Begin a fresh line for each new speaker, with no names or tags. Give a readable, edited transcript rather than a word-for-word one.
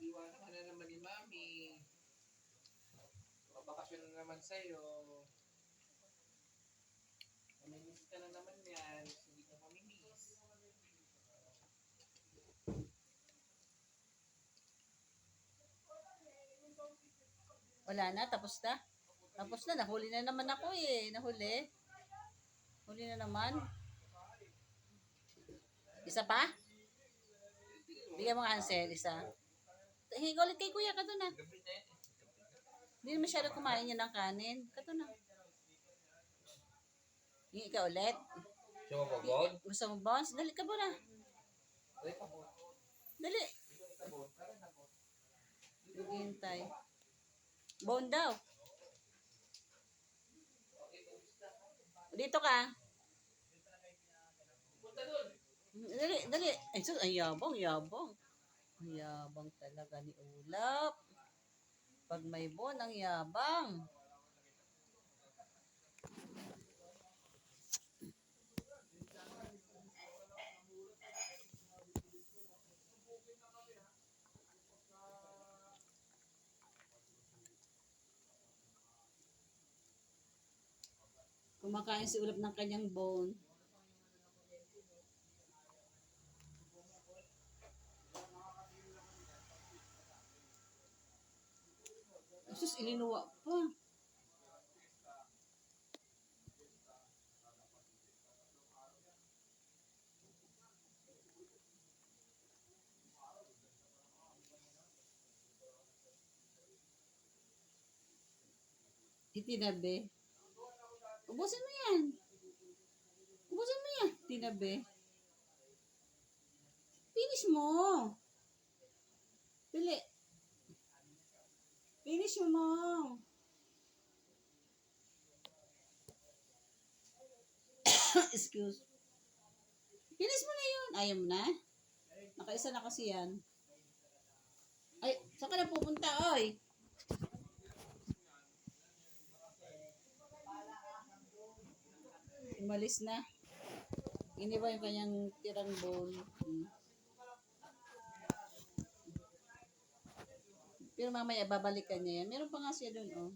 Iwanan ka na naman ni Mami. Mabakasyon na naman sa'yo. Mamimiss ka na naman yan. Hindi ka mamimiss.
Wala na, tapos na. Tapos na, nahuli na naman ako eh. Nahuli. Huli na naman. Isa pa? Bigyan mo nga Hansel, isa. Hinga ulit kay kuya, kato na. Hindi na masyado kumain niya ng kanin. Kato na. Hingi ka ulit. Gusto mo bones? Dali ka muna. Dali. Hintay. Bone daw. Dito ka. Dali, dali. Ay, sus, ay yabang, yabang. Ang yabang talaga ni Ulap. Pag may bone, ang yabang. Kumakain si Ulap ng kanyang bone. Sus, ilinuwa pa. Itinabi. Ubusin mo yan. Ubusin mo yan. Tinabi. Finish mo. Dali. Finish mo. Excuse. Finish mo na yun. Ayaw mo na? Nakaisa na kasi yan. Ay, saan ka na pupunta, oy? Umalis na. Iniba yung kanyang tirang bone. Pero mamaya babalikan niya yan. Meron pa nga siya dun, oh.